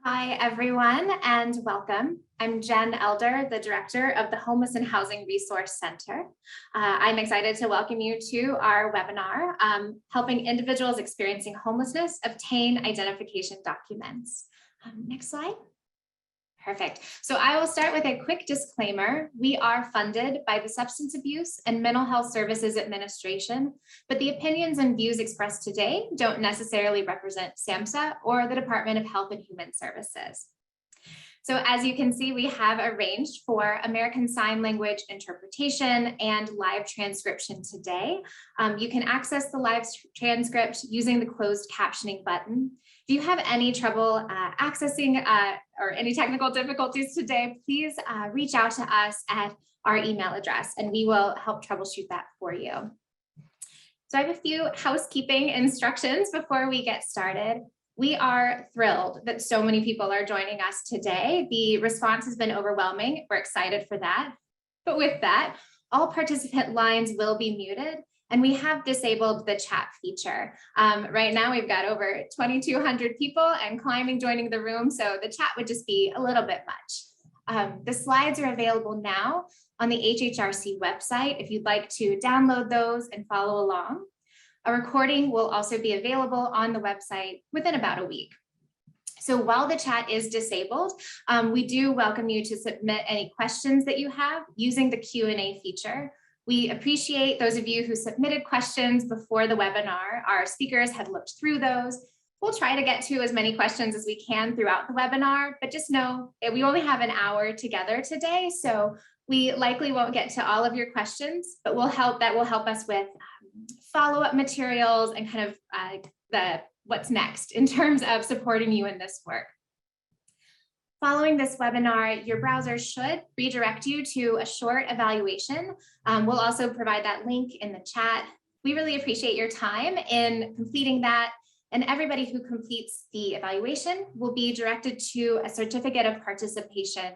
Hi, everyone, and welcome. I'm Jen Elder, the director of the Homeless and Housing Resource Center. I'm excited to welcome you to our webinar, Helping Individuals Experiencing Homelessness Obtain Identification Documents. Next slide. Perfect. So I will start with a quick disclaimer. We are funded by the Substance Abuse and Mental Health Services Administration, but the opinions and views expressed today don't necessarily represent SAMHSA or the Department of Health and Human Services. So as you can see, we have arranged for American Sign Language interpretation and live transcription today. You can access the live transcript using the closed captioning button. If you have any trouble accessing or any technical difficulties today, please reach out to us at our email address and we will help troubleshoot that for you. So I have a few housekeeping instructions before we get started. We are thrilled that so many people are joining us today. The response has been overwhelming. We're excited for that. But with that, all participant lines will be muted and we have disabled the chat feature. Right now we've got over 2,200 people and climbing joining the room, so the chat would just be a little bit much. The slides are available now on the HHRC website if you'd like to download those and follow along. A recording will also be available on the website within about a week. So while the chat is disabled, we do welcome you to submit any questions that you have using the Q&A feature. We appreciate those of you who submitted questions before the webinar. Our speakers have looked through those. We'll try to get to as many questions as we can throughout the webinar, but just know that we only have an hour together today, so we likely won't get to all of your questions, but that will help us with follow-up materials and kind of what's next in terms of supporting you in this work. Following this webinar, your browser should redirect you to a short evaluation. We'll also provide that link in the chat. We really appreciate your time in completing that, and everybody who completes the evaluation will be directed to a certificate of participation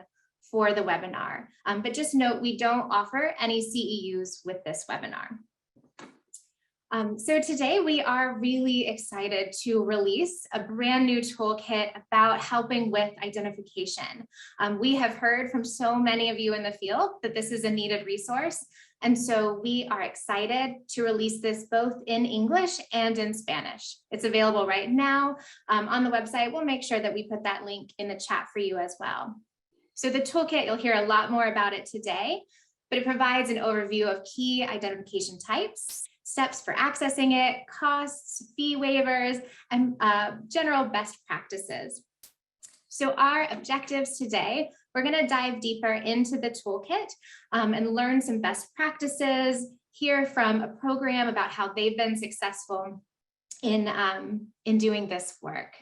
for the webinar. But just note, we don't offer any CEUs with this webinar. So today we are really excited to release a brand new toolkit about helping with identification. We have heard from so many of you in the field that this is a needed resource. And so we are excited to release this both in English and in Spanish. It's available right now on the website. We'll make sure that we put that link in the chat for you as well. So the toolkit, you'll hear a lot more about it today, but it provides an overview of key identification types, steps for accessing it, costs, fee waivers, and general best practices. So our objectives today, we're going to dive deeper into the toolkit and learn some best practices, hear from a program about how they've been successful in doing this work.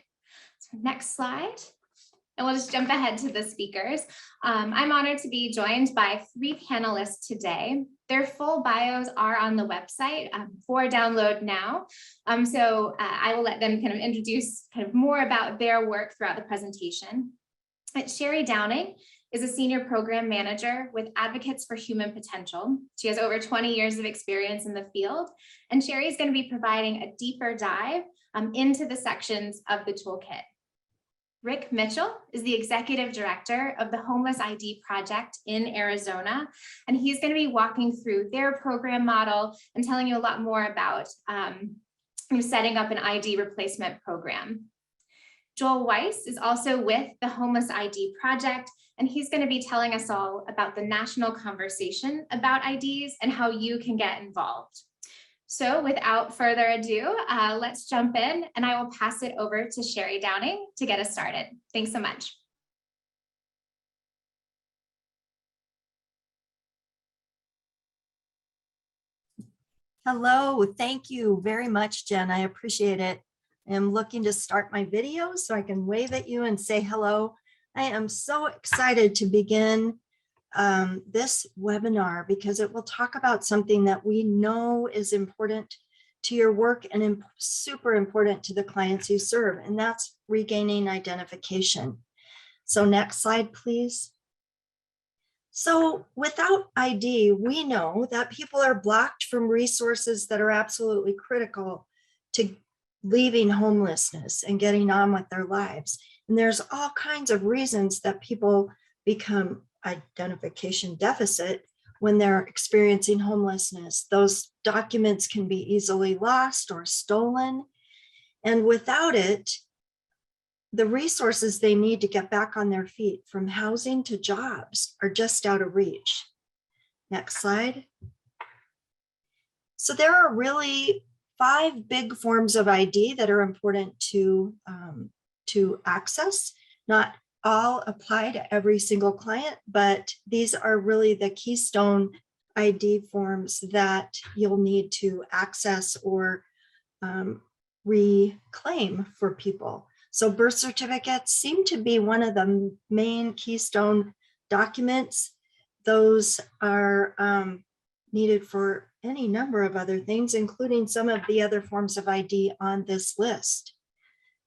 So next slide. And we'll just jump ahead to the speakers. I'm honored to be joined by 3 panelists today. Their full bios are on the website for download now. So I will let them kind of introduce more about their work throughout the presentation. Sherry Downing is a senior program manager with Advocacy for Human Potential. She has over 20 years of experience in the field, and Sherry is going to be providing a deeper dive into the sections of the toolkit. Rick Mitchell is the executive director of the Homeless ID Project in Arizona, and he's going to be walking through their program model and telling you a lot more about setting up an ID replacement program. Joel Weiss is also with the Homeless ID Project, and he's going to be telling us all about the national conversation about IDs and how you can get involved. So without further ado, let's jump in and I will pass it over to Sherry Downing to get us started. Thanks so much. Hello, thank you very much, Jen. I appreciate it. I am looking to start my video so I can wave at you and say hello. I am so excited to begin this webinar because it will talk about something that we know is important to your work and super important to the clients you serve, and that's regaining identification. So next slide, please. So without ID, we know that people are blocked from resources that are absolutely critical to leaving homelessness and getting on with their lives. And there's all kinds of reasons that people become identification deficit when they're experiencing homelessness. Those documents can be easily lost or stolen. And without it, the resources they need to get back on their feet, from housing to jobs, are just out of reach. Next slide. So there are really 5 big forms of ID that are important to access. Not all apply to every single client, but these are really the keystone ID forms that you'll need to access or reclaim for people. So birth certificates seem to be one of the main keystone documents. Those are needed for any number of other things, including some of the other forms of ID on this list.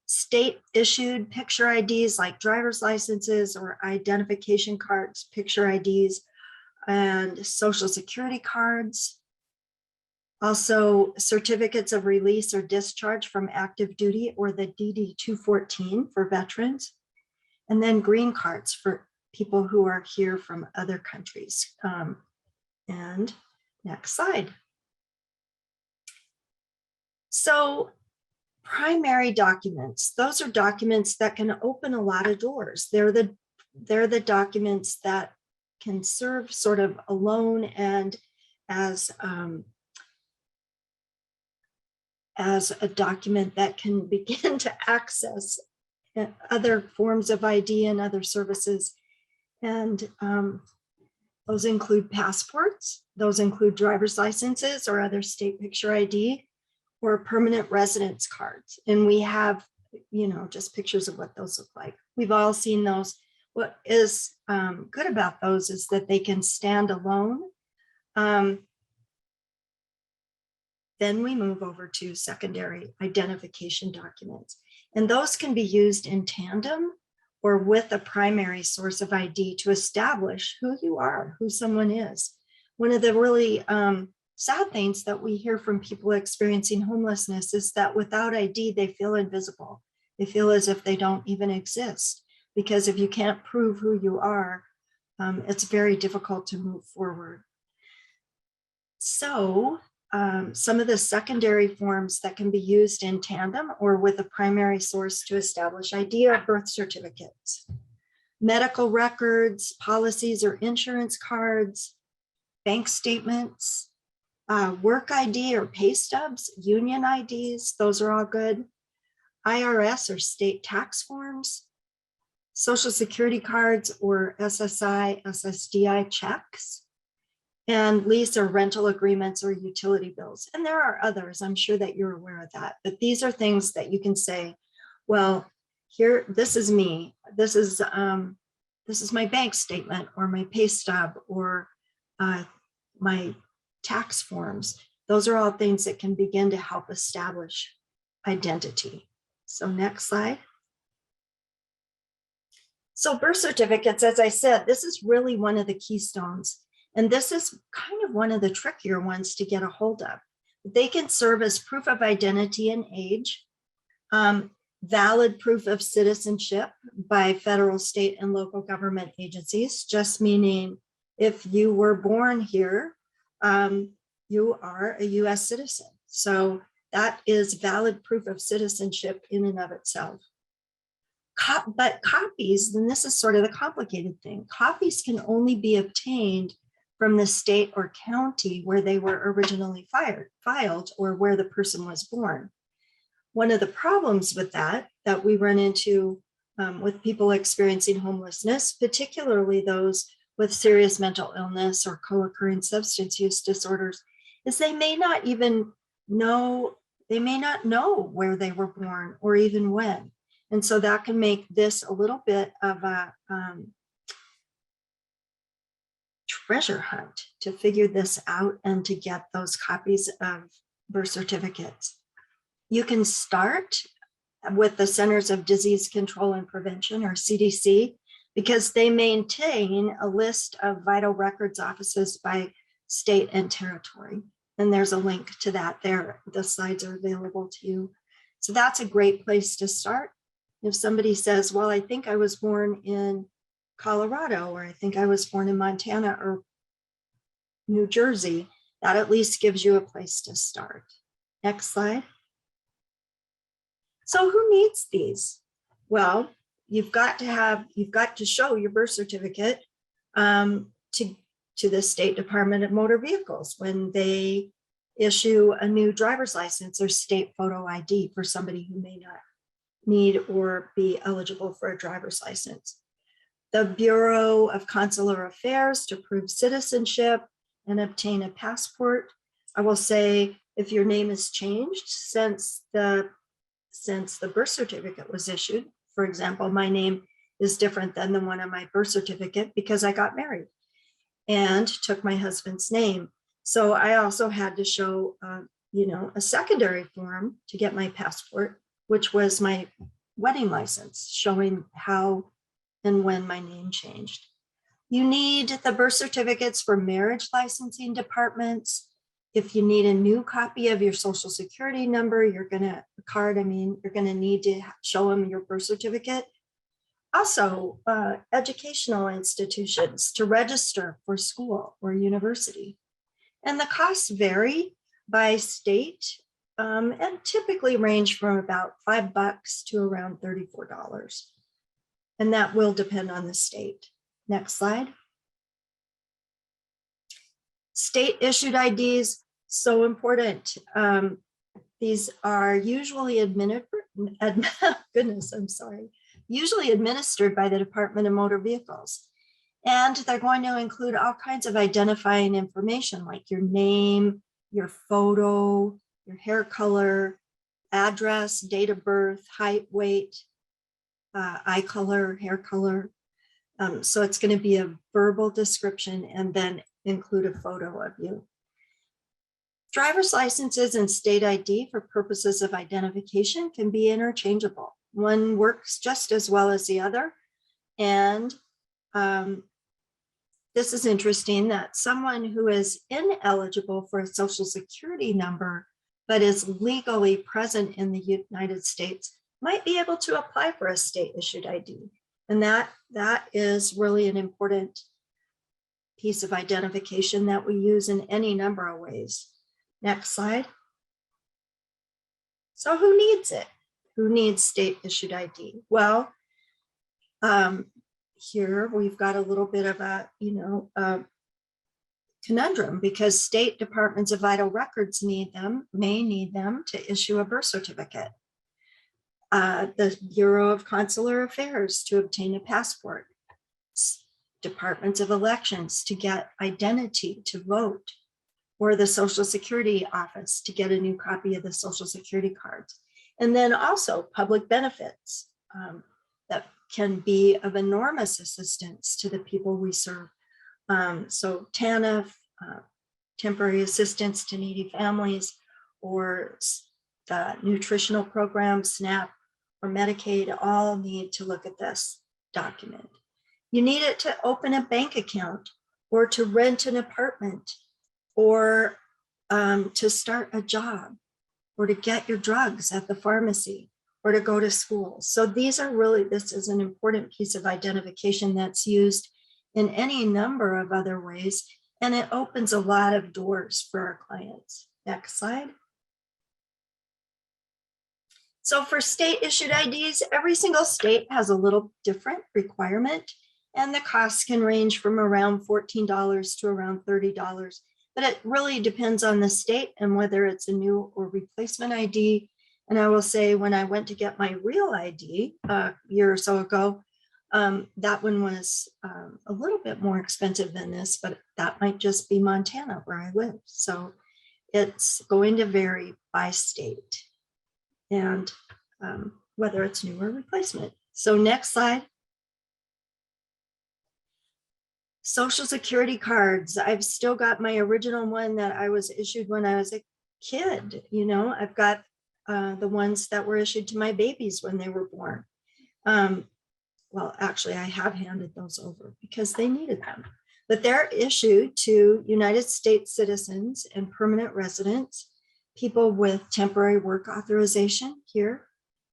State issued picture IDs like driver's licenses or identification cards, picture IDs, and social security cards. Also, certificates of release or discharge from active duty, or the DD-214 for veterans, and then green cards for people who are here from other countries. And next slide. So primary documents, those are documents that can open a lot of doors. They're the documents that can serve sort of alone and as a document that can begin to access other forms of ID and other services. And those include passports, those include driver's licenses or other state picture ID, or permanent residence cards. And we have, just pictures of what those look like. We've all seen those. What is good about those is that they can stand alone. Then we move over to secondary identification documents. And those can be used in tandem or with a primary source of ID to establish who you are, who someone is. One of the really sad things that we hear from people experiencing homelessness is that without ID, they feel invisible. They feel as if they don't even exist, because if you can't prove who you are, it's very difficult to move forward. So some of the secondary forms that can be used in tandem or with a primary source to establish ID are birth certificates, medical records, policies or insurance cards, bank statements, work ID or pay stubs, union IDs, those are all good. IRS or state tax forms, social security cards or SSI, SSDI checks, and lease or rental agreements or utility bills. And there are others, I'm sure that you're aware of that, but these are things that you can say, well, here, this is me. This is my bank statement or my pay stub or my tax forms. Those are all things that can begin to help establish identity. So next slide. So birth certificates, as I said, this is really one of the keystones. And this is kind of one of the trickier ones to get a hold of. They can serve as proof of identity and age, valid proof of citizenship by federal, state, and local government agencies, just meaning if you were born here, you are a US citizen. So that is valid proof of citizenship in and of itself. But copies, and this is sort of the complicated thing, copies can only be obtained from the state or county where they were originally filed or where the person was born. One of the problems with that we run into with people experiencing homelessness, particularly those with serious mental illness or co-occurring substance use disorders, is they may not know where they were born or even when. And so that can make this a little bit of a treasure hunt to figure this out and to get those copies of birth certificates. You can start with the Centers of Disease Control and Prevention, or CDC, because they maintain a list of vital records offices by state and territory. And there's a link to that there. The slides are available to you. So that's a great place to start. If somebody says, well, I think I was born in Colorado, or I think I was born in Montana or New Jersey, that at least gives you a place to start. Next slide. So who needs these? Well, you've got to show your birth certificate to the State Department of Motor Vehicles when they issue a new driver's license or state photo ID for somebody who may not need or be eligible for a driver's license. The Bureau of Consular Affairs to prove citizenship and obtain a passport. I will say, if your name has changed since the birth certificate was issued, for example, my name is different than the one on my birth certificate because I got married and took my husband's name. So I also had to show, a secondary form to get my passport, which was my wedding license, showing how and when my name changed. You need the birth certificates for marriage licensing departments. If you need a new copy of your social security number, you're going to need to show them your birth certificate. Also, educational institutions to register for school or university. And the costs vary by state and typically range from about $5 to around $34. And that will depend on the state. Next slide. State issued IDs, so important. These are usually usually administered by the Department of Motor Vehicles. And they're going to include all kinds of identifying information like your name, your photo, your hair color, address, date of birth, height, weight, eye color, hair color. So it's going to be a verbal description and then include a photo of you. Driver's licenses and state ID for purposes of identification can be interchangeable. One works just as well as the other. And this is interesting that someone who is ineligible for a social security number, but is legally present in the United States, might be able to apply for a state issued ID. And that is really an important piece of identification that we use in any number of ways. Next slide. So who needs it? Who needs state issued ID? Well, here we've got a little bit of a, conundrum because state departments of vital records may need them to issue a birth certificate. The Bureau of Consular Affairs to obtain a passport. Departments of elections to get identity to vote, or the Social Security Office to get a new copy of the Social Security cards. And then also public benefits that can be of enormous assistance to the people we serve. So TANF, temporary assistance to needy families, or the nutritional program, SNAP, or Medicaid, all need to look at this document. You need it to open a bank account, or to rent an apartment, or to start a job, or to get your drugs at the pharmacy, or to go to school. So this is an important piece of identification that's used in any number of other ways, and it opens a lot of doors for our clients. Next slide. So for state issued IDs, every single state has a little different requirement, and the costs can range from around $14 to around $30. But it really depends on the state and whether it's a new or replacement ID. And I will say, when I went to get my real ID a year or so ago, that one was a little bit more expensive than this, but that might just be Montana where I live. So it's going to vary by state and whether it's new or replacement. So next slide. Social Security cards. I've still got my original one that I was issued when I was a kid. I've got the ones that were issued to my babies when they were born. Well, actually, I have handed those over because they needed them. But they're issued to United States citizens and permanent residents, people with temporary work authorization here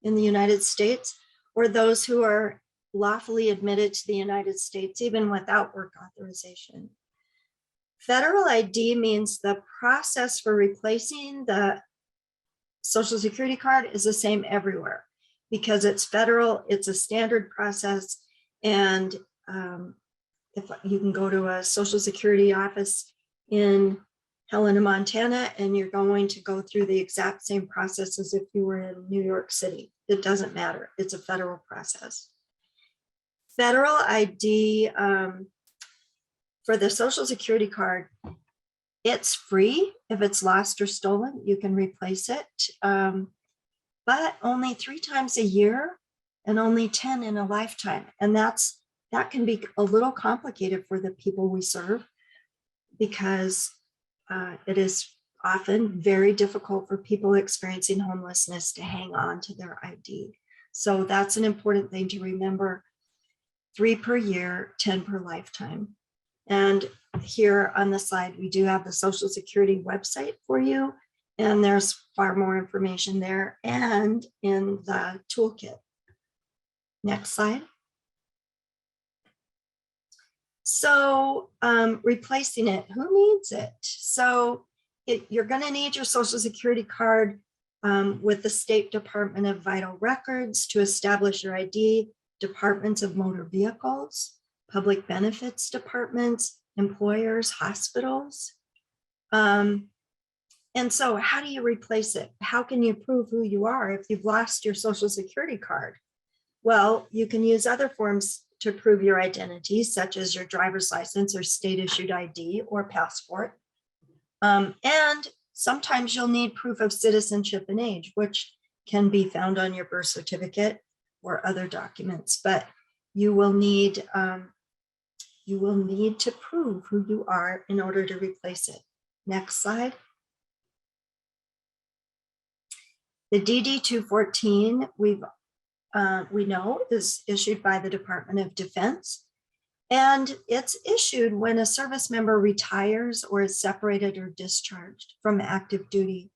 in the United States, or those who are lawfully admitted to the United States, even without work authorization. Federal ID means the process for replacing the Social Security card is the same everywhere because it's federal, it's a standard process. And if you can go to a Social Security office in Helena, Montana, and you're going to go through the exact same process as if you were in New York City. It doesn't matter. It's a federal process. Federal ID for the Social Security card, it's free. If it's lost or stolen, you can replace it, but only 3 times a year and only 10 in a lifetime. And that can be a little complicated for the people we serve because it is often very difficult for people experiencing homelessness to hang on to their ID. So that's an important thing to remember. 3 per year, 10 per lifetime. And here on the slide, we do have the Social Security website for you. And there's far more information there and in the toolkit. Next slide. So replacing it, who needs it? So you're going to need your Social Security card with the State Department of Vital Records to establish your ID, departments of motor vehicles, public benefits departments, employers, hospitals. And so how do you replace it? How can you prove who you are if you've lost your Social Security card? Well, you can use other forms to prove your identity, such as your driver's license or state issued ID or passport. And sometimes you'll need proof of citizenship and age, which can be found on your birth certificate or other documents, but you will need to prove who you are in order to replace it. Next slide. The DD-214 we know is issued by the Department of Defense, and it's issued when a service member retires or is separated or discharged from active duty.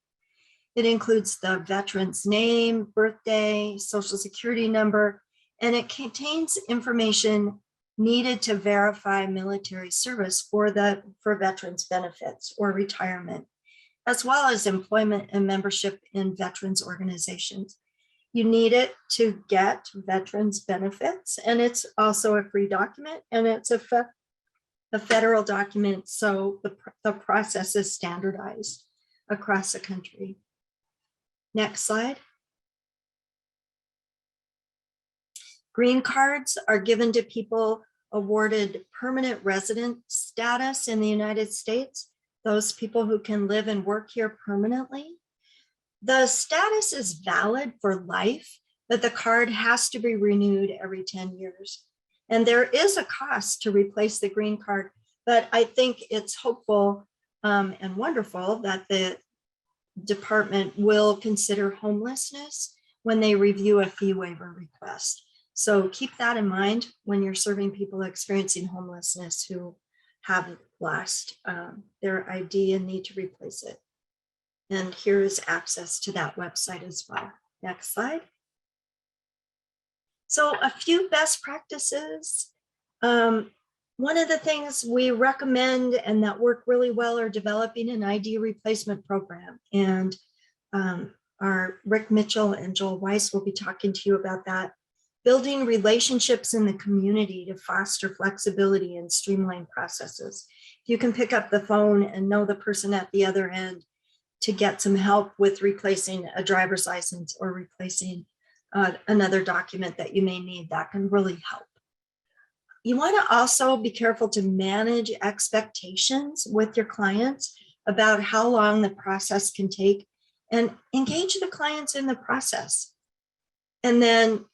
It includes the veteran's name, birthday, Social Security number, and it contains information needed to verify military service for veterans benefits or retirement, as well as employment and membership in veterans organizations. You need it to get veterans benefits, and it's also a free document, and it's a federal document, so the process is standardized across the country. Next slide. Green cards are given to people awarded permanent resident status in the United States, those people who can live and work here permanently. The status is valid for life, but the card has to be renewed every 10 years. And there is a cost to replace the green card, but I think it's hopeful and wonderful that the department will consider homelessness when they review a fee waiver request. So keep that in mind when you're serving people experiencing homelessness who have lost their ID and need to replace it. And here is access to that website as well. Next slide. So a few best practices. One of the things we recommend and that work really well are developing an ID replacement program. And our Rick Mitchell and Joel Weiss will be talking to you about that. Building relationships in the community to foster flexibility and streamline processes. You can pick up the phone and know the person at the other end to get some help with replacing a driver's license or replacing another document that you may need. That can really help. You want to also be careful to manage expectations with your clients about how long the process can take and engage the clients in the process. And then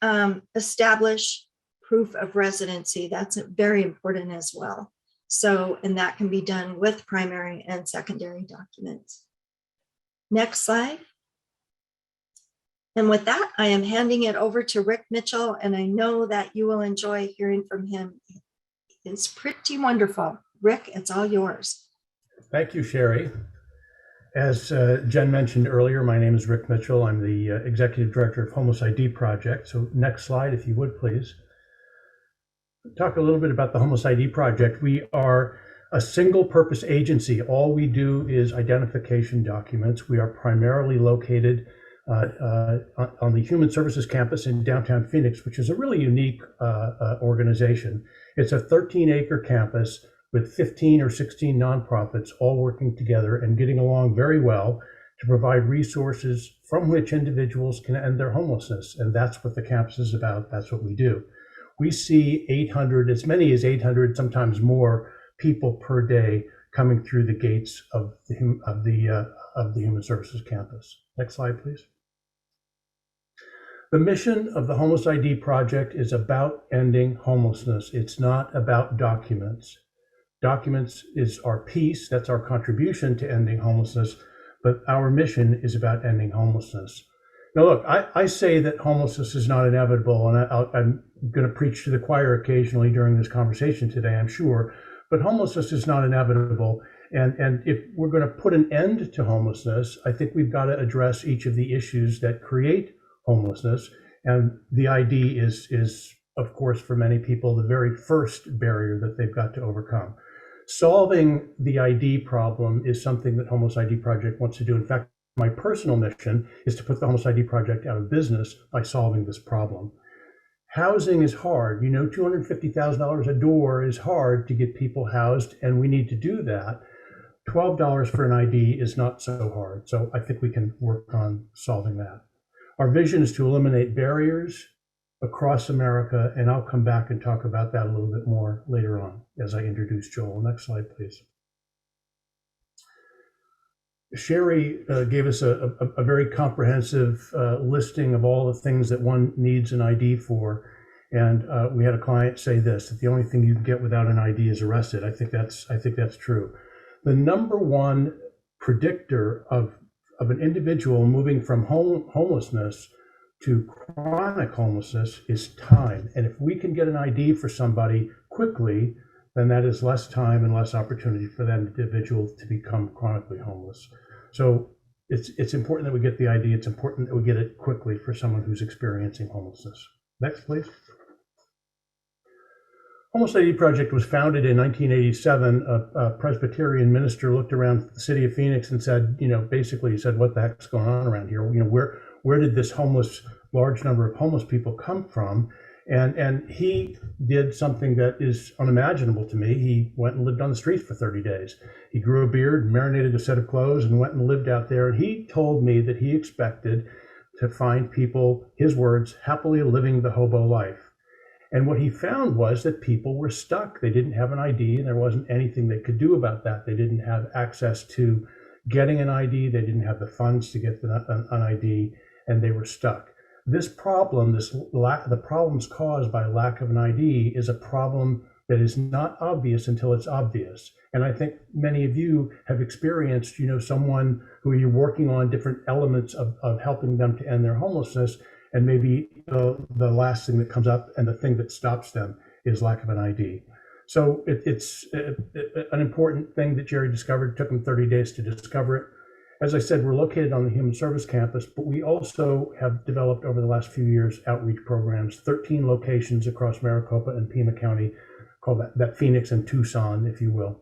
establish proof of residency. That's very important as well. So, and that can be done with primary and secondary documents. Next slide. And with that, I am handing it over to Rick Mitchell, and I know that you will enjoy hearing from him. It's pretty wonderful. Rick, it's all yours. Thank you, Sherry. As Jen mentioned earlier, my name is Rick Mitchell. I'm the Executive Director of Homeless ID Project. So next slide, if you would, please. Talk a little bit about the Homeless ID Project. We are a single purpose agency. All we do is identification documents. We are primarily located on the Human Services campus in downtown Phoenix, which is a really unique organization. It's a 13-acre campus with 15 or 16 nonprofits all working together and getting along very well to provide resources from which individuals can end their homelessness. And that's what the campus is about. That's what we do. We see 800, as many as 800, sometimes more people per day coming through the gates of the Human Services campus. Next slide, please. The mission of the Homeless ID Project is about ending homelessness. It's not about documents. Documents is our piece, that's our contribution to ending homelessness, but our mission is about ending homelessness. Now look, I say that homelessness is not inevitable, and I'm going to preach to the choir occasionally during this conversation today, I'm sure, but homelessness is not inevitable. And if we're going to put an end to homelessness, I think we've got to address each of the issues that create homelessness. And the ID is, of course, for many people, the very first barrier that they've got to overcome. Solving the ID problem is something that Homeless ID Project wants to do. In fact, my personal mission is to put the Homeless ID Project out of business by solving this problem. Housing is hard. You know, $250,000 a door is hard to get people housed, and we need to do that. $12 for an ID is not so hard. So I think we can work on solving that. Our vision is to eliminate barriers across America, and I'll come back and talk about that a little bit more later on as I introduce Joel. Next slide, please. Sherry gave us a very comprehensive listing of all the things that one needs an ID for, and we had a client say this, that the only thing you can get without an ID is arrested. I think that's true. The number one predictor of an individual moving from homelessness to chronic homelessness is time. And if we can get an ID for somebody quickly, then that is less time and less opportunity for that individual to become chronically homeless. So it's important that we get the ID. It's important that we get it quickly for someone who's experiencing homelessness. Next, please. Homeless ID Project was founded in 1987. A Presbyterian minister looked around the city of Phoenix and said, basically he said, what the heck's going on around here? Where did this large number of homeless people come from? And he did something that is unimaginable to me. He went and lived on the street for 30 days. He grew a beard, marinated a set of clothes, and went and lived out there. And he told me that he expected to find people, his words, happily living the hobo life. And what he found was that people were stuck. They didn't have an ID, and there wasn't anything they could do about that. They didn't have access to getting an ID. They didn't have the funds to get an ID, and they were stuck. This problem, the problems caused by lack of an ID is a problem that is not obvious until it's obvious. And I think many of you have experienced, someone who you're working on different elements of helping them to end their homelessness, and maybe the last thing that comes up and the thing that stops them is lack of an ID. So it's an important thing that Jerry discovered. It took him 30 days to discover it. As I said, we're located on the Human Service campus, but we also have developed over the last few years outreach programs, 13 locations across Maricopa and Pima County, called that Phoenix and Tucson, if you will.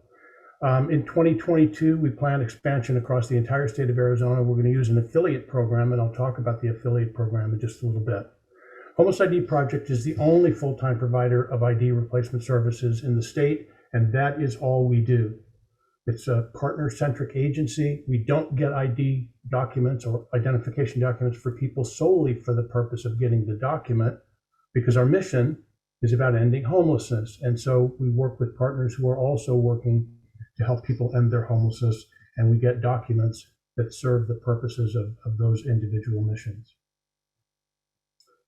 In 2022, we plan expansion across the entire state of Arizona. We're going to use an affiliate program, and I'll talk about the affiliate program in just a little bit. Homeless ID Project is the only full-time provider of ID replacement services in the state, and that is all we do. It's a partner-centric agency. We don't get ID documents or identification documents for people solely for the purpose of getting the document, because our mission is about ending homelessness. And so we work with partners who are also working to help people end their homelessness, and we get documents that serve the purposes of those individual missions.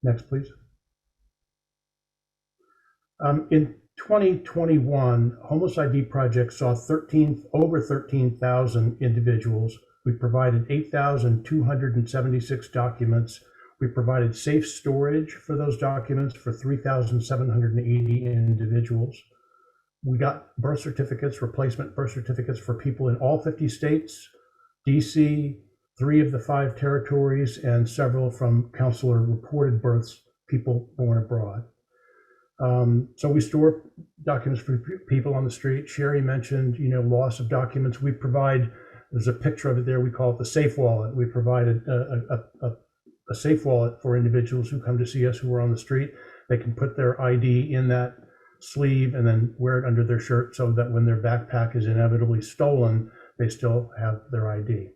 Next, please. In 2021, Homeless ID Project saw over 13,000 individuals. We provided 8,276 documents. We provided safe storage for those documents for 3,780 individuals. We got birth certificates, replacement birth certificates for people in all 50 states. DC, 3 of the 5 territories, and several from counselor reported births, people born abroad. So we store documents for people on the street. Sherry mentioned, loss of documents. We provide, there's a picture of it there, we call it the safe wallet. We provided a safe wallet for individuals who come to see us who are on the street. They can put their ID in that sleeve and then wear it under their shirt so that when their backpack is inevitably stolen, they still have their ID.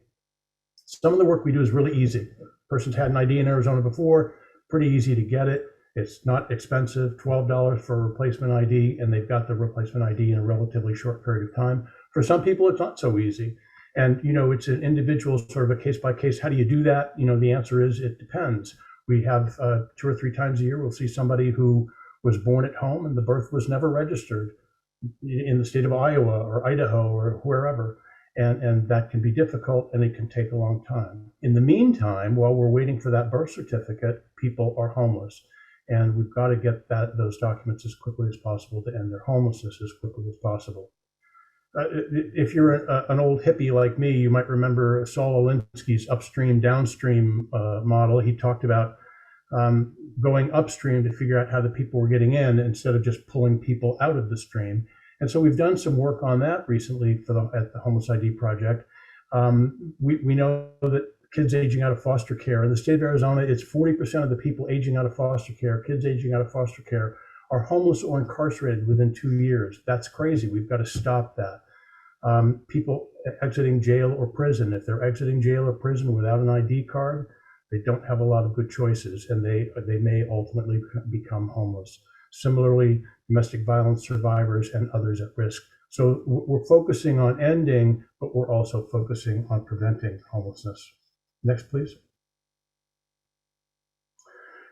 Some of the work we do is really easy. Person's had an ID in Arizona before, pretty easy to get it. It's not expensive, $12 for a replacement ID, and they've got the replacement ID in a relatively short period of time. For some people, it's not so easy. And, it's an individual sort of a case by case. How do you do that? The answer is it depends. We have 2 or 3 times a year, we'll see somebody who was born at home and the birth was never registered in the state of Iowa or Idaho or wherever. And that can be difficult and it can take a long time. In the meantime, while we're waiting for that birth certificate, people are homeless. And we've got to get those documents as quickly as possible to end their homelessness as quickly as possible. If you're an old hippie like me, you might remember Saul Alinsky's upstream, downstream model. He talked about going upstream to figure out how the people were getting in instead of just pulling people out of the stream. And so we've done some work on that recently at the Homeless ID Project. We know that kids aging out of foster care in the state of Arizona, it's 40% of the people aging out of foster care, kids aging out of foster care, are homeless or incarcerated within 2 years. That's crazy. We've got to stop that. People exiting jail or prison, if they're exiting jail or prison without an ID card, they don't have a lot of good choices, and they may ultimately become homeless. Similarly, domestic violence survivors and others at risk. So we're focusing on ending, but we're also focusing on preventing homelessness. Next, please.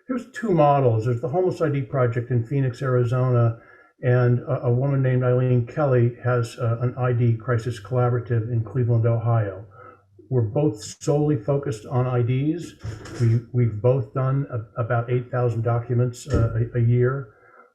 Here's 2 models. There's the Homeless ID Project in Phoenix, Arizona, and a woman named Eileen Kelly has an ID crisis collaborative in Cleveland, Ohio. We're both solely focused on IDs. We've both done about 8,000 documents a year.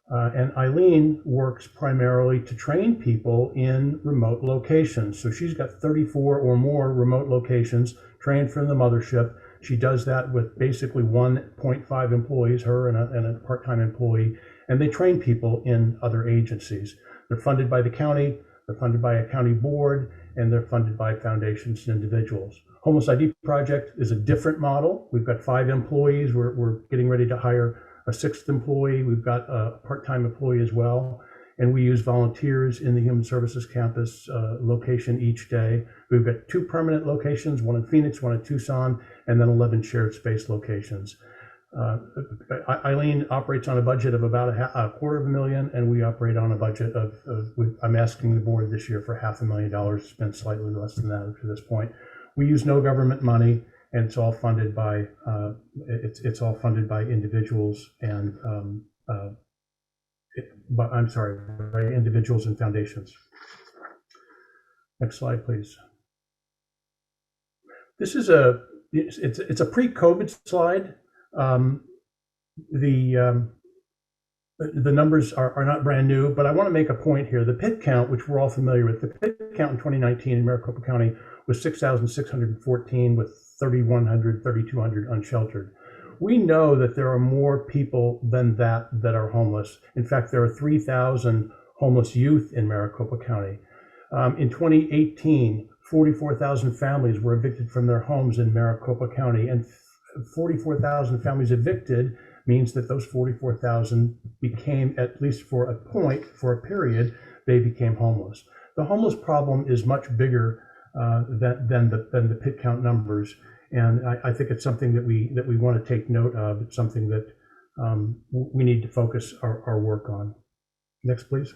And Eileen works primarily to train people in remote locations. So she's got 34 or more remote locations trained from the mothership. She does that with basically 1.5 employees, her and a part-time employee, and they train people in other agencies. They're funded by the county, they're funded by a county board, and they're funded by foundations and individuals. Homeless ID Project is a different model. We've got 5 employees. We're getting ready to hire a 6th employee. We've got a part-time employee as well. And we use volunteers in the Human Services Campus location each day. We've got 2 permanent locations, one in Phoenix, one in Tucson, and then 11 shared space locations. Eileen operates on a budget of about $250,000, and we operate on a budget of I'm asking the board this year for $500,000, spent slightly less than that up to this point. We use no government money, and it's all funded by it's all funded by individuals and by individuals and foundations. Next slide, please. This is it's a pre-COVID slide. The numbers are not brand new, but I want to make a point here. The PIT count, which we're all familiar with, the PIT count in 2019 in Maricopa County was 6,614 with 3,200 unsheltered. We know that there are more people than that are homeless. In fact, there are 3,000 homeless youth in Maricopa County. In 2018, 44,000 families were evicted from their homes in Maricopa County, and 44,000 families evicted means that those 44,000 became, at least for a period, they became homeless. The homeless problem is much bigger than the PIT count numbers, and I think it's something that we want to take note of. It's something that we need to focus our work on. Next, please.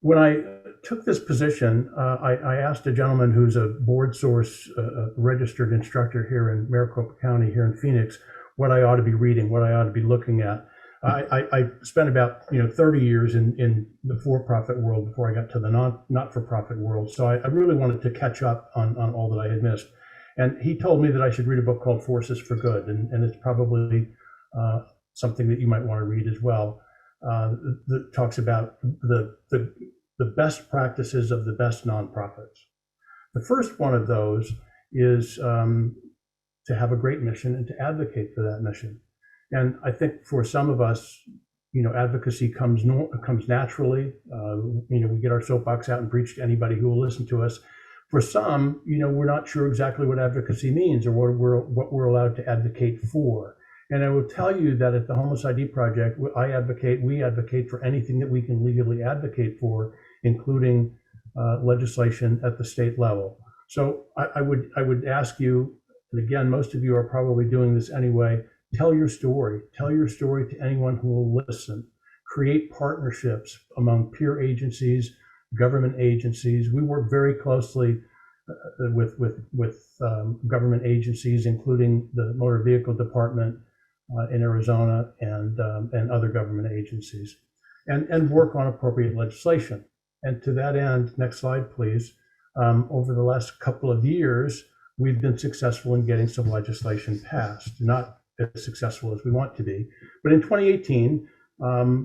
When I took this position, I asked a gentleman who's a board source registered instructor here in Maricopa County, here in Phoenix, what I ought to be reading, what I ought to be looking at. I spent about 30 years in the for-profit world before I got to the not-for-profit world. So I really wanted to catch up on all that I had missed. And he told me that I should read a book called Forces for Good, and it's probably something that you might want to read as well. That talks about the best practices of the best nonprofits. The first one of those is to have a great mission and to advocate for that mission. And I think for some of us, advocacy comes naturally. We get our soapbox out and preach to anybody who will listen to us. For some, we're not sure exactly what advocacy means or what we're allowed to advocate for. And I will tell you that at the Homeless ID Project, we advocate for anything that we can legally advocate for, including legislation at the state level. So I would ask you, and again, most of you are probably doing this anyway, tell your story. Tell your story to anyone who will listen. Create partnerships among peer agencies, government agencies. We work very closely with government agencies, including the Motor Vehicle Department in Arizona and other government agencies, and work on appropriate legislation. And to that end, next slide, please. Over the last couple of years, we've been successful in getting some legislation passed. Not as successful as we want to be, but in 2018,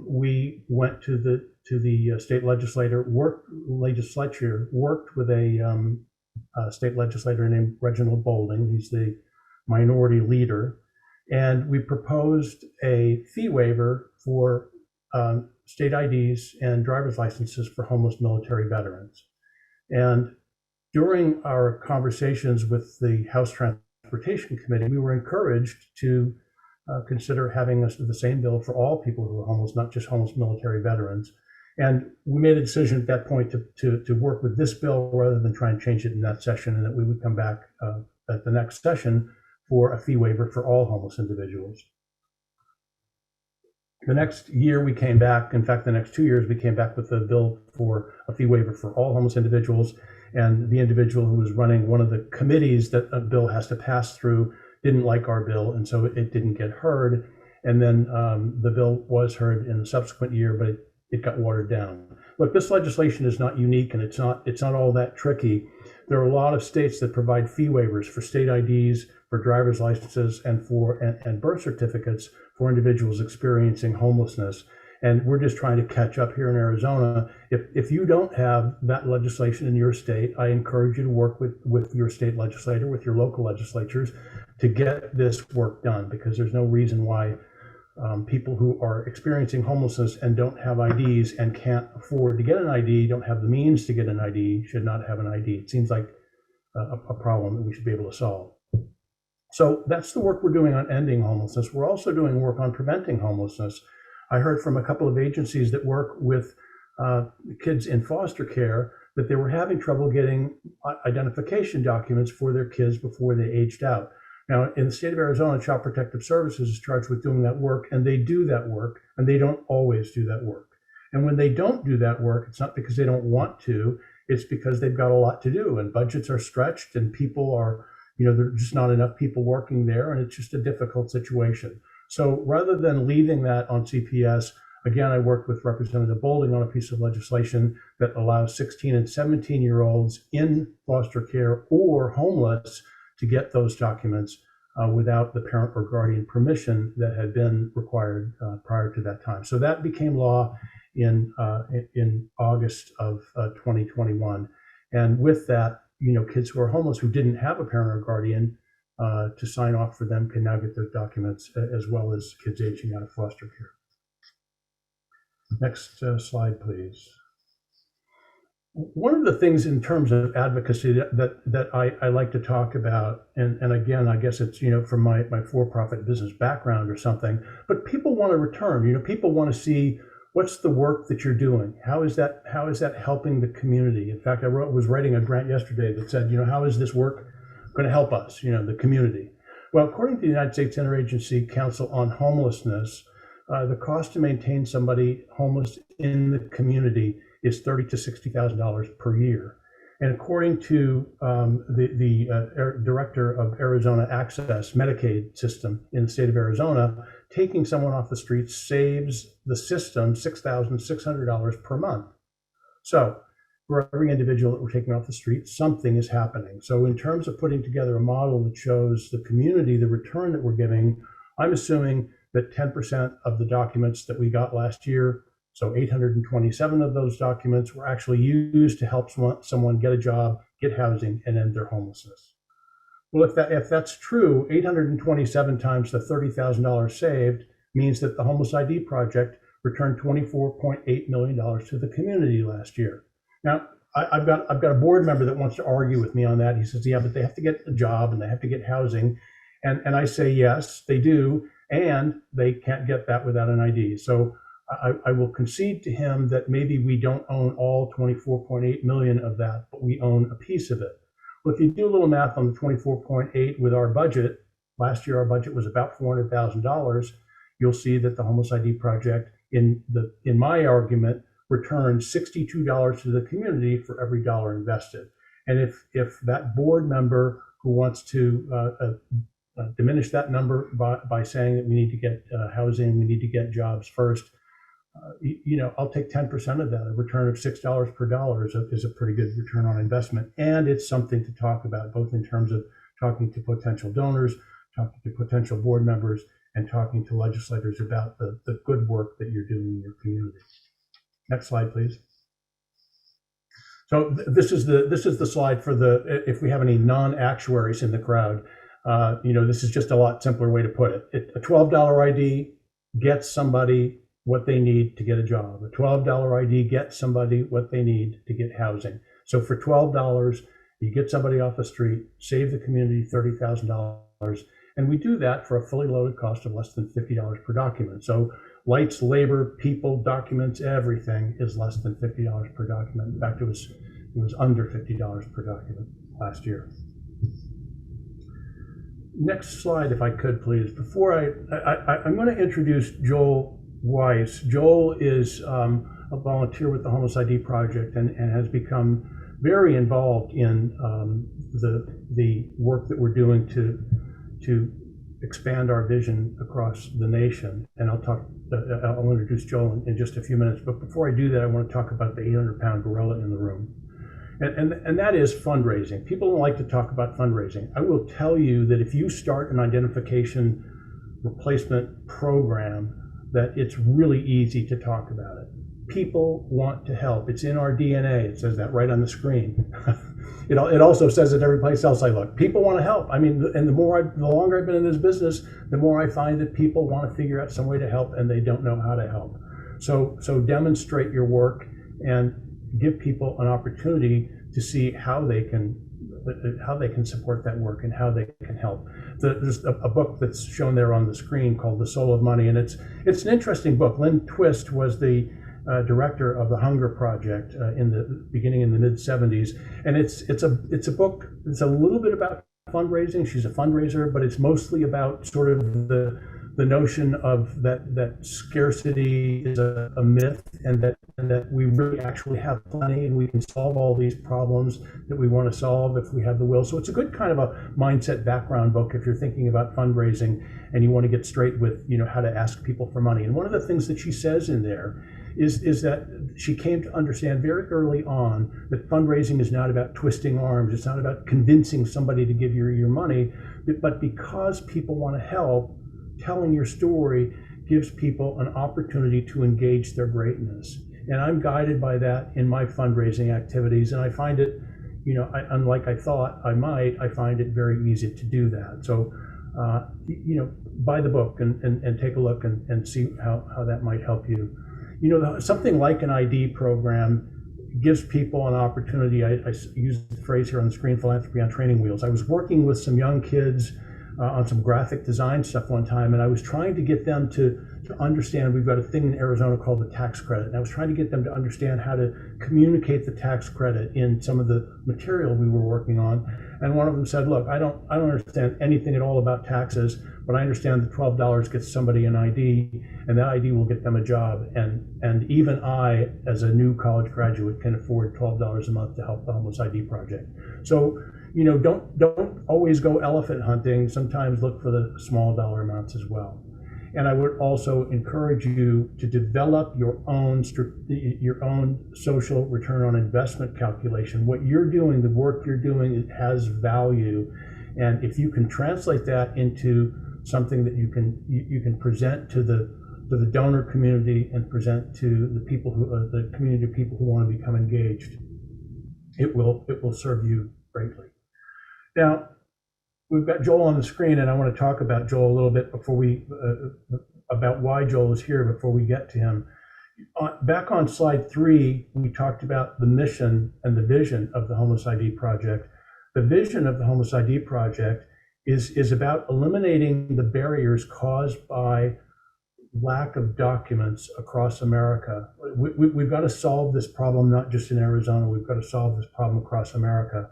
we went to the state legislature, worked with a state legislator named Reginald Boulding. He's the minority leader, and we proposed a fee waiver for state IDs and driver's licenses for homeless military veterans. And during our conversations with the House Transportation Committee, we were encouraged to consider having the same bill for all people who are homeless, not just homeless military veterans. And we made a decision at that point to work with this bill rather than try and change it in that session, and that we would come back at the next session for a fee waiver for all homeless individuals. The next year we came back, in fact, the next 2 years, we came back with a bill for a fee waiver for all homeless individuals. And the individual who was running one of the committees that a bill has to pass through didn't like our bill, and so it didn't get heard. And then the bill was heard in the subsequent year, but it got watered down. Look, this legislation is not unique, and it's not all that tricky. There are a lot of states that provide fee waivers for state IDs, for driver's licenses, and birth certificates for individuals experiencing homelessness. And we're just trying to catch up here in Arizona. If you don't have that legislation in your state, I encourage you to work with your state legislator, with your local legislatures, to get this work done, because there's no reason why people who are experiencing homelessness and don't have IDs and can't afford to get an ID, don't have the means to get an ID, should not have an ID. It seems like a problem that we should be able to solve. So that's the work we're doing on ending homelessness. We're also doing work on preventing homelessness. I heard from a couple of agencies that work with kids in foster care that they were having trouble getting identification documents for their kids before they aged out. Now, in the state of Arizona, Child Protective Services is charged with doing that work, and they do that work, and they don't always do that work. And when they don't do that work, it's not because they don't want to, it's because they've got a lot to do, and budgets are stretched, and people are, there are just not enough people working there, and it's just a difficult situation. So rather than leaving that on CPS, again, I worked with Representative Boulding on a piece of legislation that allows 16 and 17-year-olds in foster care or homeless to get those documents without the parent or guardian permission that had been required prior to that time. So that became law in August of 2021. And with that, kids who are homeless who didn't have a parent or guardian to sign off for them can now get those documents, as well as kids aging out of foster care. Next slide, please. One of the things in terms of advocacy that I like to talk about, and again, I guess it's, from my for-profit business background or something, but people want to return. People want to see what's the work that you're doing. How is that helping the community? In fact, I was writing a grant yesterday that said, how is this work going to help us, the community? Well, according to the United States Interagency Council on Homelessness, the cost to maintain somebody homeless in the community is $30,000 to $60,000 per year. And according to the director of Arizona Access Medicaid system in the state of Arizona, taking someone off the street saves the system $6,600 per month. So for every individual that we're taking off the street, something is happening. So in terms of putting together a model that shows the community the return that we're giving, I'm assuming that 10% of the documents that we got last year, so 827 of those documents, were actually used to help someone get a job, get housing, and end their homelessness. Well, if that's true, 827 times the $30,000 saved means that the Homeless ID Project returned $24.8 million to the community last year. Now, I've got a board member that wants to argue with me on that. He says, yeah, but they have to get a job and they have to get housing. And I say, yes, they do. And they can't get that without an ID. So I will concede to him that maybe we don't own all 24.8 million of that, but we own a piece of it. Well, if you do a little math on the 24.8 with our budget, last year our budget was about $400,000, you'll see that the Homeless ID Project, in my argument, returned $62 to the community for every dollar invested. And if that board member who wants to diminish that number by saying that we need to get housing, we need to get jobs first, I'll take 10% of that. A return of $6 per dollar is a pretty good return on investment. And it's something to talk about, both in terms of talking to potential donors, talking to potential board members, and talking to legislators about the good work that you're doing in your community. Next slide, please. So this is the slide for if we have any non-actuaries in the crowd. This is just a lot simpler way to put it. A $12 ID gets somebody what they need to get a job. A $12 ID gets somebody what they need to get housing. So for $12, you get somebody off the street, save the community $30,000, and we do that for a fully loaded cost of less than $50 per document. So lights, labor, people, documents, everything is less than $50 per document. In fact, it was under $50 per document last year. Next slide, if I could, please. Before I'm going to introduce Joel Weiss. Joel is a volunteer with the Homeless ID Project and has become very involved in the work that we're doing to expand our vision across the nation. And I'll introduce Joel in just a few minutes. But before I do that, I want to talk about the 800-pound gorilla in the room. And that is fundraising. People don't like to talk about fundraising. I will tell you that if you start an identification replacement program, that it's really easy to talk about it. People want to help. It's in our DNA. It says that right on the screen. It also says it every place else I look. People want to help. I mean, and the longer I've been in this business, the more I find that people want to figure out some way to help and they don't know how to help. So demonstrate your work and give people an opportunity to see how they can support that work and how they can help. There's a book that's shown there on the screen called The Soul of Money, and it's an interesting book. Lynn Twist was the director of the Hunger Project beginning in the mid-70s, and it's a book. It's a little bit about fundraising. She's a fundraiser, but it's mostly about sort of the notion of that scarcity is a myth, and that we really actually have plenty, and we can solve all these problems that we want to solve if we have the will. So it's a good kind of a mindset background book if you're thinking about fundraising and you want to get straight with how to ask people for money. And one of the things that she says in there is that she came to understand very early on that fundraising is not about twisting arms. It's not about convincing somebody to give you your money, but because people want to help, telling your story gives people an opportunity to engage their greatness. And I'm guided by that in my fundraising activities. And I find it, unlike I thought I might, I find it very easy to do that. So, buy the book and take a look and see how that might help you. Something like an ID program gives people an opportunity. I use the phrase here on the screen, philanthropy on training wheels. I was working with some young kids on some graphic design stuff one time, and I was trying to get them to understand, we've got a thing in Arizona called the tax credit, and I was trying to get them to understand how to communicate the tax credit in some of the material we were working on. And one of them said, look, I don't understand anything at all about taxes, but I understand that $12 gets somebody an ID, and that ID will get them a job. And even I, as a new college graduate, can afford $12 a month to help the Homeless ID Project. So, don't always go elephant hunting. Sometimes look for the small dollar amounts as well. And I would also encourage you to develop your own social return on investment calculation. What you're doing, the work you're doing, it has value. And if you can translate that into something that you can present to the donor community and present to the community of people who want to become engaged, it will serve you greatly. Now, we've got Joel on the screen, and I want to talk about Joel a little bit before we about why Joel is here before we get to him. Back on slide 3, we talked about the mission and the vision of the Homeless ID Project. The vision of the Homeless ID Project is about eliminating the barriers caused by lack of documents across America. We've got to solve this problem, not just in Arizona, we've got to solve this problem across America.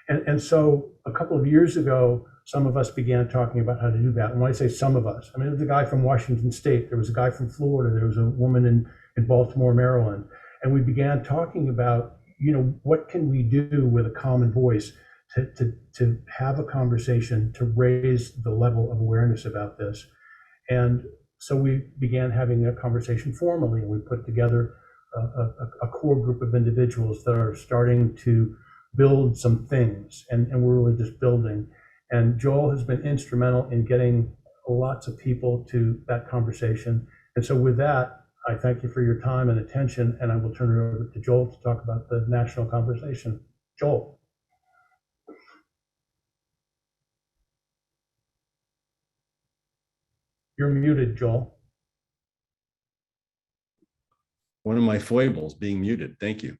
And so a couple of years ago, some of us began talking about how to do that. And when I say some of us, I mean, there was a guy from Washington State, there was a guy from Florida, there was a woman in Baltimore, Maryland. And we began talking about, what can we do with a common voice to have a conversation, to raise the level of awareness about this. And so we began having a conversation formally, and we put together a core group of individuals that are starting to build some things, and we're really just building. And Joel has been instrumental in getting lots of people to that conversation. And so with that, I thank you for your time and attention, and I will turn it over to Joel to talk about the national conversation. Joel. You're muted, Joel. One of my foibles, being muted. Thank you.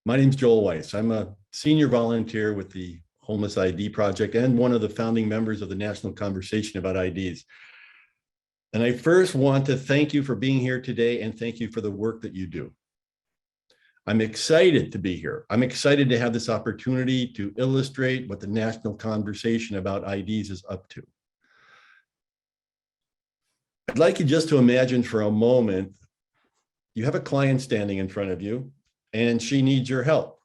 My name's Joel Weiss. I'm a senior volunteer with the Homeless ID Project and one of the founding members of the National Conversation about IDs. And I first want to thank you for being here today and thank you for the work that you do. I'm excited to be here. I'm excited to have this opportunity to illustrate what the National Conversation about IDs is up to. I'd like you just to imagine for a moment, you have a client standing in front of you and she needs your help.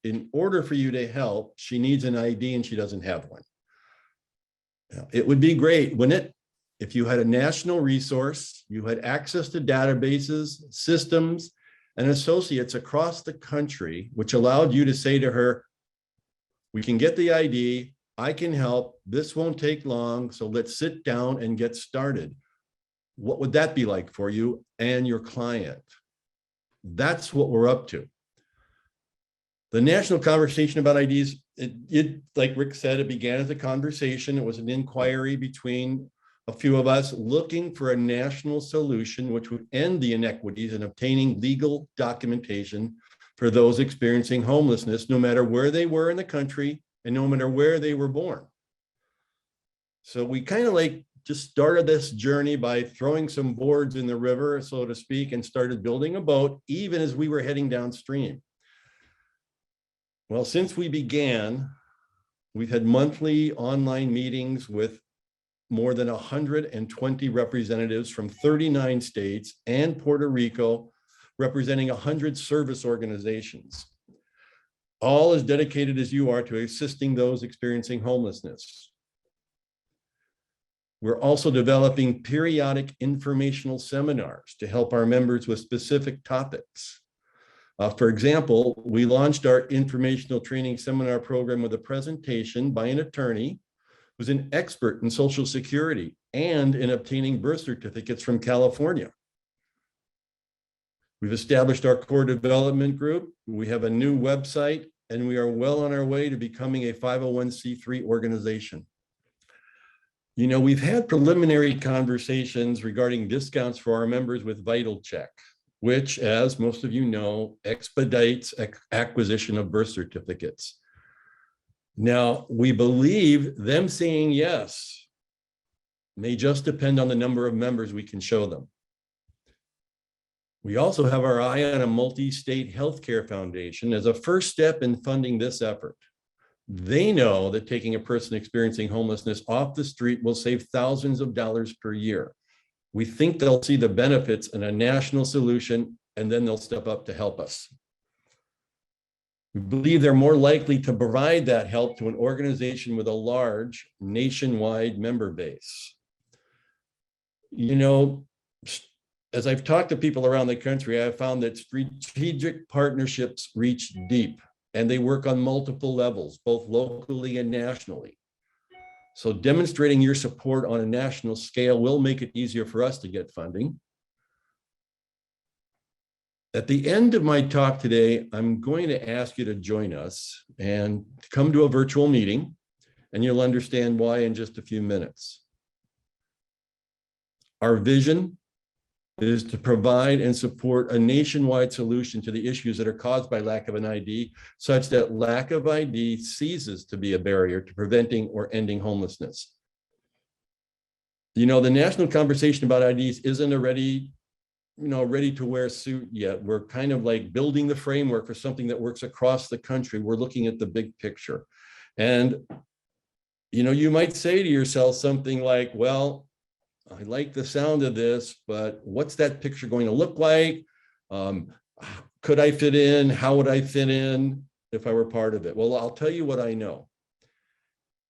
In order for you to help, she needs an ID and she doesn't have one. It would be great, wouldn't it? If you had a national resource, you had access to databases, systems, and associates across the country, which allowed you to say to her, we can get the ID, I can help, this won't take long, so let's sit down and get started. What would that be like for you and your client? That's what we're up to. The National Conversation about IDs, like Rick said, it began as a conversation. It was an inquiry between a few of us looking for a national solution which would end the inequities in obtaining legal documentation for those experiencing homelessness, no matter where they were in the country and no matter where they were born. So we kind of just started this journey by throwing some boards in the river, so to speak, and started building a boat even as we were heading downstream. Well, since we began, we've had monthly online meetings with more than 120 representatives from 39 states and Puerto Rico, representing 100 service organizations, all as dedicated as you are to assisting those experiencing homelessness. We're also developing periodic informational seminars to help our members with specific topics. For example, we launched our informational training seminar program with a presentation by an attorney who's an expert in Social Security and in obtaining birth certificates from California. We've established our core development group. We have a new website, and we are well on our way to becoming a 501c3 organization. We've had preliminary conversations regarding discounts for our members with Vital Check, which, as most of you know, expedites acquisition of birth certificates. Now, we believe them saying yes may just depend on the number of members we can show them. We also have our eye on a multi-state healthcare foundation as a first step in funding this effort. They know that taking a person experiencing homelessness off the street will save thousands of dollars per year. We think they'll see the benefits in a national solution, and then they'll step up to help us. We believe they're more likely to provide that help to an organization with a large nationwide member base. As I've talked to people around the country, I've found that strategic partnerships reach deep and they work on multiple levels, both locally and nationally. So demonstrating your support on a national scale will make it easier for us to get funding. At the end of my talk today, I'm going to ask you to join us and come to a virtual meeting, and you'll understand why in just a few minutes. Our vision is to provide and support a nationwide solution to the issues that are caused by lack of an ID, such that lack of ID ceases to be a barrier to preventing or ending homelessness. You know, the national conversation about IDs isn't ready to wear suit yet. We're kind of like building the framework for something that works across the country. We're looking at the big picture. And, you know, you might say to yourself something like, well, I like the sound of this, but what's that picture going to look like? Could I fit in? How would I fit in if I were part of it? Well, I'll tell you what I know.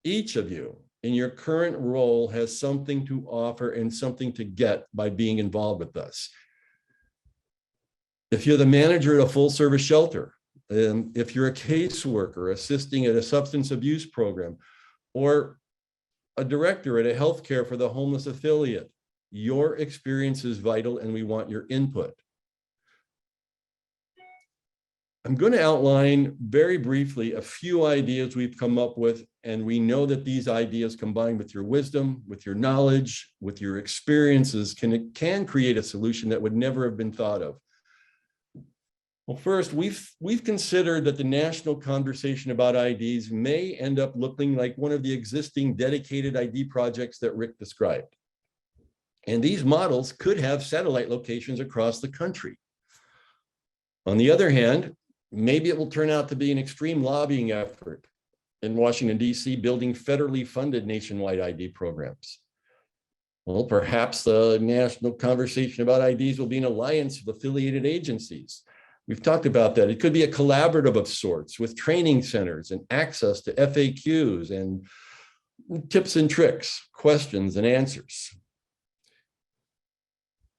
Each of you in your current role has something to offer and something to get by being involved with us. If you're the manager at a full service shelter, if you're a caseworker assisting at a substance abuse program, or a director at a healthcare for the homeless affiliate, your experience is vital and we want your input. I'm going to outline very briefly a few ideas we've come up with, and we know that these ideas combined with your wisdom, with your knowledge, with your experiences can create a solution that would never have been thought of. Well, first, we've considered that the national conversation about IDs may end up looking like one of the existing dedicated ID projects that Rick described. And these models could have satellite locations across the country. On the other hand, maybe it will turn out to be an extreme lobbying effort in Washington, D.C., building federally funded nationwide ID programs. Well, perhaps the national conversation about IDs will be an alliance of affiliated agencies. We've talked about that. It could be a collaborative of sorts with training centers and access to FAQs and tips and tricks, questions and answers.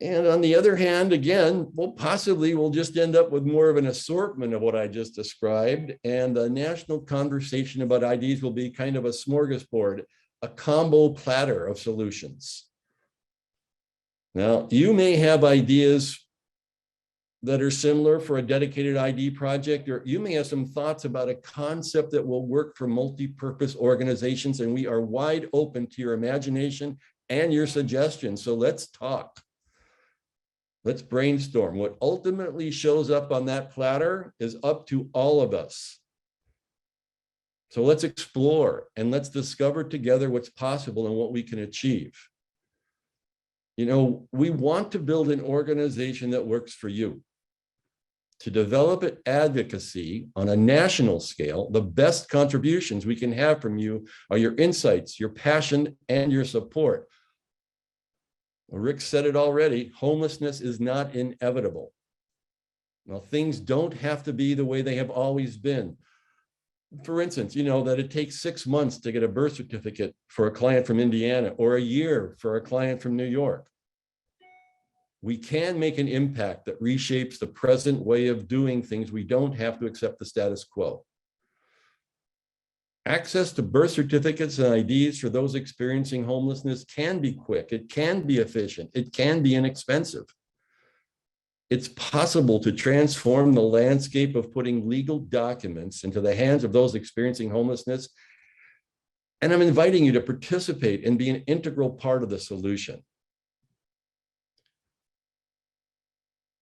And on the other hand, again, we'll just end up with more of an assortment of what I just described. And the national conversation about IDs will be kind of a smorgasbord, a combo platter of solutions. Now, you may have ideas that are similar for a dedicated ID project, or you may have some thoughts about a concept that will work for multi-purpose organizations, and we are wide open to your imagination and your suggestions. So let's talk. Let's brainstorm. What ultimately shows up on that platter is up to all of us. So let's explore and let's discover together what's possible and what we can achieve. You know, we want to build an organization that works for you. To develop advocacy on a national scale, the best contributions we can have from you are your insights, your passion, and your support. Rick said it already, homelessness is not inevitable. Now, things don't have to be the way they have always been. For instance, you know that it takes 6 months to get a birth certificate for a client from Indiana, or a year for a client from New York. We can make an impact that reshapes the present way of doing things. We don't have to accept the status quo. Access to birth certificates and IDs for those experiencing homelessness can be quick, it can be efficient, it can be inexpensive. It's possible to transform the landscape of putting legal documents into the hands of those experiencing homelessness. And I'm inviting you to participate and be an integral part of the solution.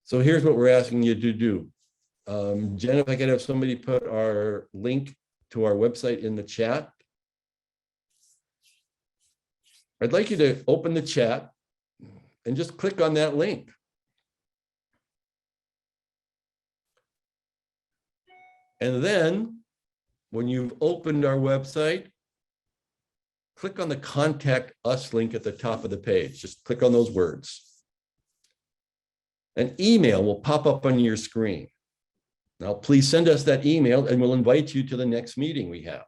So here's what we're asking you to do. Jen, if I could have somebody put our link to our website in the chat. I'd like you to open the chat and just click on that link. And then when you've opened our website, click on the Contact Us link at the top of the page. Just click on those words. An email will pop up on your screen. Now, please send us that email and we'll invite you to the next meeting we have.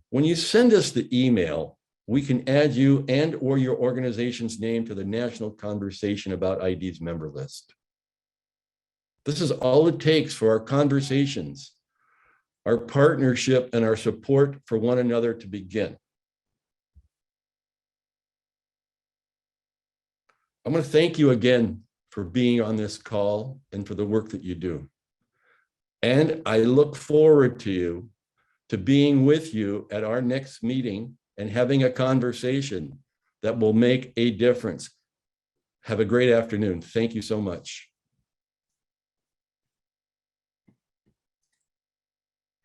When you send us the email, we can add you and or your organization's name to the national conversation about IDs member list. This is all it takes for our conversations, our partnership, and our support for one another to begin. I'm going to thank you again for being on this call and for the work that you do. And I look forward to being with you at our next meeting and having a conversation that will make a difference. Have a great afternoon. Thank you so much.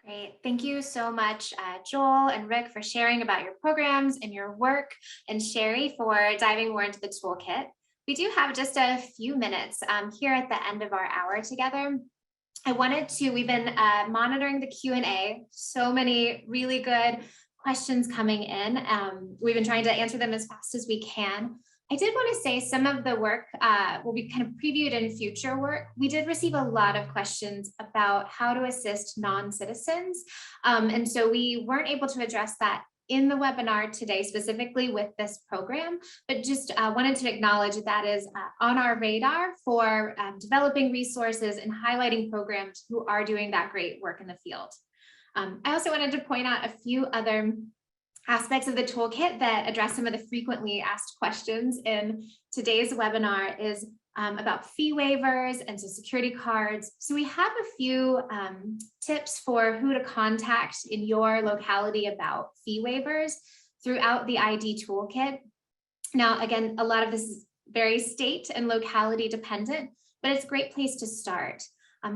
Great. Thank you so much, Joel and Rick, for sharing about your programs and your work, and Sherry for diving more into the toolkit. We do have just a few minutes here at the end of our hour together. We've been monitoring the Q&A, so many really good questions coming in. We've been trying to answer them as fast as we can. I did want to say some of the work will be kind of previewed in future work. We did receive a lot of questions about how to assist non-citizens. And so we weren't able to address that in the webinar today, specifically with this program, but just wanted to acknowledge that is on our radar for developing resources and highlighting programs who are doing that great work in the field. I also wanted to point out a few other aspects of the toolkit that address some of the frequently asked questions in today's webinar is about fee waivers and Social Security cards. So we have a few tips for who to contact in your locality about fee waivers throughout the ID toolkit. Now, again, a lot of this is very state and locality dependent, but it's a great place to start.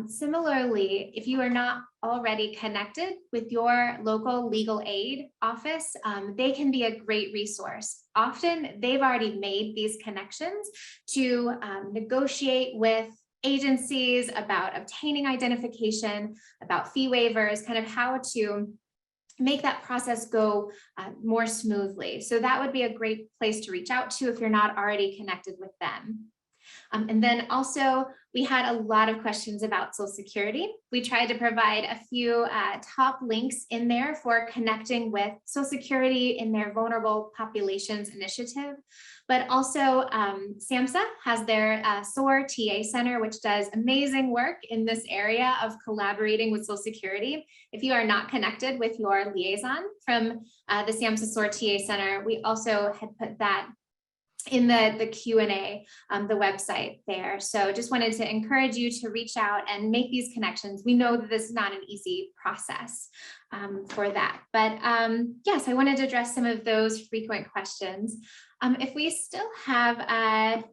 Similarly, if you are not already connected with your local legal aid office, they can be a great resource. Often they've already made these connections to negotiate with agencies about obtaining identification, about fee waivers, kind of how to make that process go more smoothly. So that would be a great place to reach out to if you're not already connected with them. And then also, we had a lot of questions about Social Security. We tried to provide a few top links in there for connecting with Social Security in their Vulnerable Populations Initiative. But also, SAMHSA has their SOAR TA Center, which does amazing work in this area of collaborating with Social Security. If you are not connected with your liaison from the SAMHSA SOAR TA Center, we also had put that in the Q&A, the website there. So just wanted to encourage you to reach out and make these connections. We know that this is not an easy process for that. But yes, I wanted to address some of those frequent questions. If we still have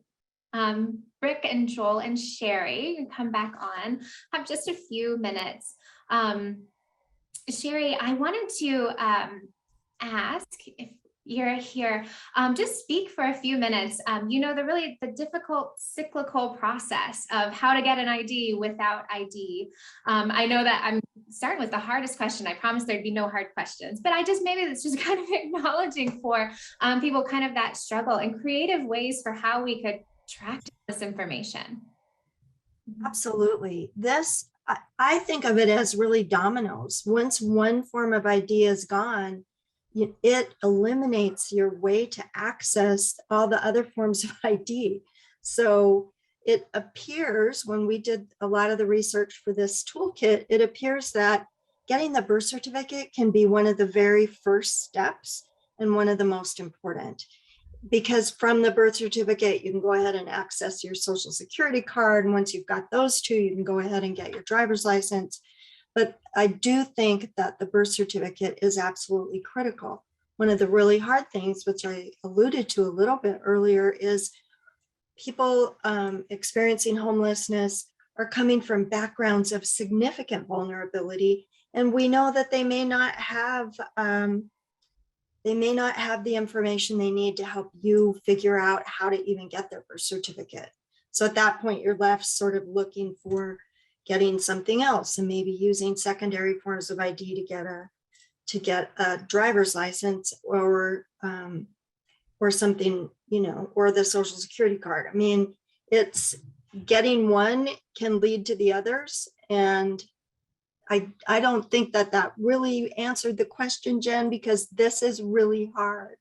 Rick and Joel and Sherry, you can come back on, have just a few minutes. Sherry, I wanted to ask if you're here, just speak for a few minutes. You know, the difficult cyclical process of how to get an ID without ID. I know that I'm starting with the hardest question. I promised there'd be no hard questions, but maybe it's just kind of acknowledging for people kind of that struggle and creative ways for how we could track this information. Absolutely. I think of it as really dominoes. Once one form of ID is gone, it eliminates your way to access all the other forms of ID. So it appears, when we did a lot of the research for this toolkit, it appears that getting the birth certificate can be one of the very first steps and one of the most important. Because from the birth certificate, you can go ahead and access your Social Security card. And once you've got those two, you can go ahead and get your driver's license. But I do think that the birth certificate is absolutely critical. One of the really hard things, which I alluded to a little bit earlier, is people experiencing homelessness are coming from backgrounds of significant vulnerability. And we know that they may not have the information they need to help you figure out how to even get their birth certificate. So at that point, you're left sort of looking for getting something else and maybe using secondary forms of ID to get a driver's license or something, or the Social Security card. I mean, it's getting one can lead to the others. And I don't think that really answered the question, Jen, because this is really hard.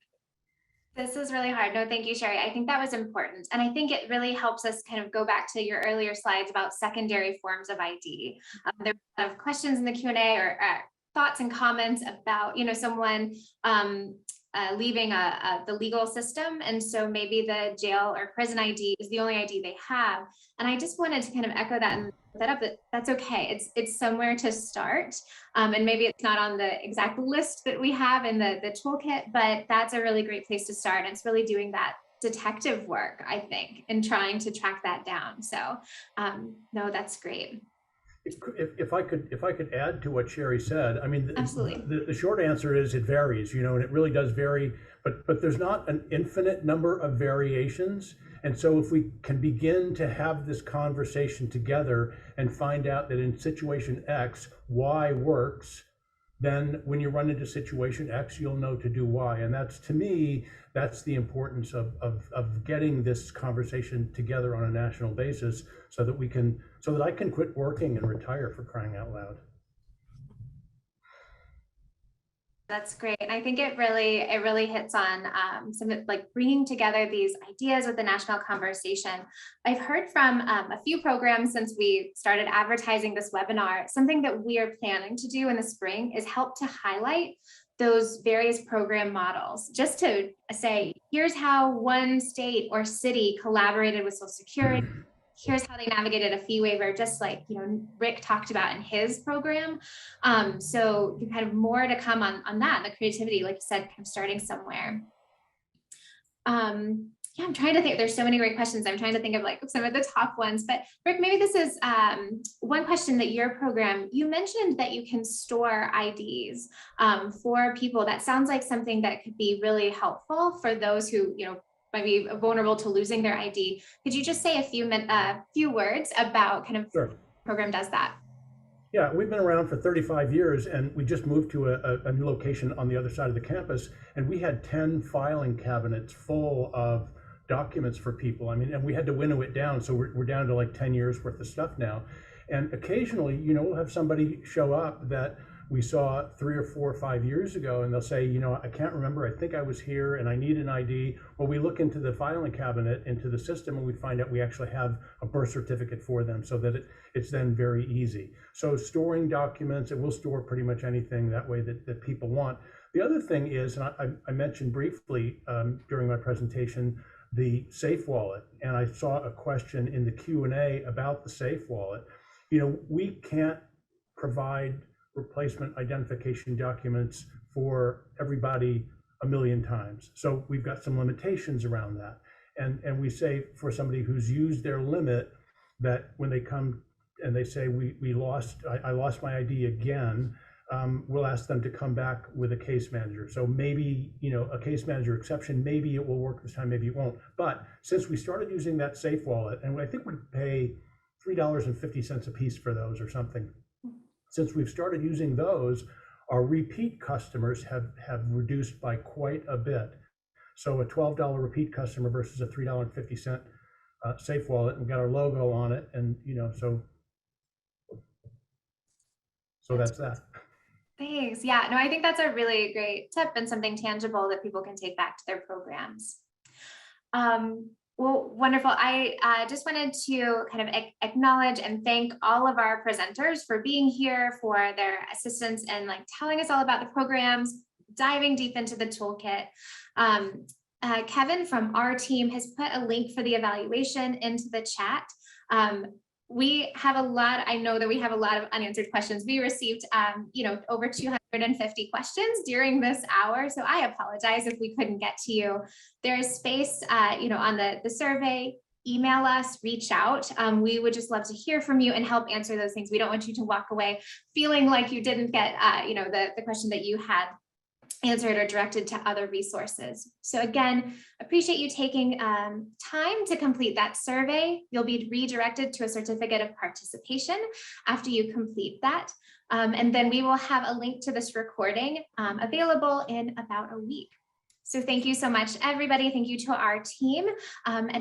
This is really hard. No, thank you, Sherry. I think that was important. And I think it really helps us kind of go back to your earlier slides about secondary forms of ID. There were a lot of questions in the Q&A or thoughts and comments about, someone leaving the legal system. And so maybe the jail or prison ID is the only ID they have. And I just wanted to kind of echo that and that up, that that's okay. It's somewhere to start. And maybe it's not on the exact list that we have in the toolkit, but that's a really great place to start. And it's really doing that detective work, I think, and trying to track that down. So no, that's great. If I could add to what Sherry said, I mean, Absolutely. the short answer is it varies, you know, and it really does vary, but there's not an infinite number of variations. And so if we can begin to have this conversation together and find out that in situation X, Y works, then when you run into situation X, you'll know to do Y. And that's, to me, that's the importance of getting this conversation together on a national basis so that I can quit working and retire, for crying out loud. That's great. And I think it really hits on some like bringing together these ideas with the national conversation. I've heard from a few programs since we started advertising this webinar. Something that we are planning to do in the spring is help to highlight those various program models, just to say, here's how one state or city collaborated with Social Security. Here's how they navigated a fee waiver, just like, you know, Rick talked about in his program. So kind of more to come on that, and the creativity, like you said, kind of starting somewhere. Yeah, I'm trying to think. There's so many great questions. I'm trying to think of like some of the top ones, but Rick, maybe this is one question that your program, you mentioned that you can store IDs for people. That sounds like something that could be really helpful for those who, you know, might be vulnerable to losing their ID. Could you just say a few words about kind of Sure. the program does that? Yeah, we've been around for 35 years, and we just moved to a new location on the other side of the campus, and we had 10 filing cabinets full of documents for people. I mean, and we had to winnow it down, so we're down to like 10 years worth of stuff now. And occasionally, you know, we'll have somebody show up that we saw 3 or 4 or 5 years ago, and they'll say, you know, I can't remember, I think I was here and I need an ID. Well, we look into the filing cabinet, into the system, and we find out we actually have a birth certificate for them, so that it's then very easy. So storing documents, it will store pretty much anything that way that people want. The other thing is, and I mentioned briefly during my presentation, the Safe Wallet, and I saw a question in the Q&A about the Safe Wallet. You know, we can't provide replacement identification documents for everybody a million times. So we've got some limitations around that. And we say for somebody who's used their limit, that when they come and they say, I lost my ID again, we'll ask them to come back with a case manager. So maybe, you know, a case manager exception, maybe it will work this time, maybe it won't. But since we started using that Safe Wallet, and I think we pay $3.50 a piece for those or something. Since we've started using those, our repeat customers have reduced by quite a bit. So a $12 repeat customer versus a $3.50 Safe Wallet, and we got our logo on it, and you know, so that's that. Thanks. Yeah, no, I think that's a really great tip and something tangible that people can take back to their programs. Well, wonderful. I just wanted to kind of acknowledge and thank all of our presenters for being here, for their assistance and like telling us all about the programs, diving deep into the toolkit. Kevin from our team has put a link for the evaluation into the chat. We have I know that we have a lot of unanswered questions. We received, you know, over 250 questions during this hour. So I apologize if we couldn't get to you. There is space, you know, on the survey. Email us, reach out. We would just love to hear from you and help answer those things. We don't want you to walk away feeling like you didn't get, you know, the question that you had answered or directed to other resources. So again, appreciate you taking time to complete that survey. You'll be redirected to a certificate of participation after you complete that. And then we will have a link to this recording available in about a week. So thank you so much, everybody. Thank you to our team. And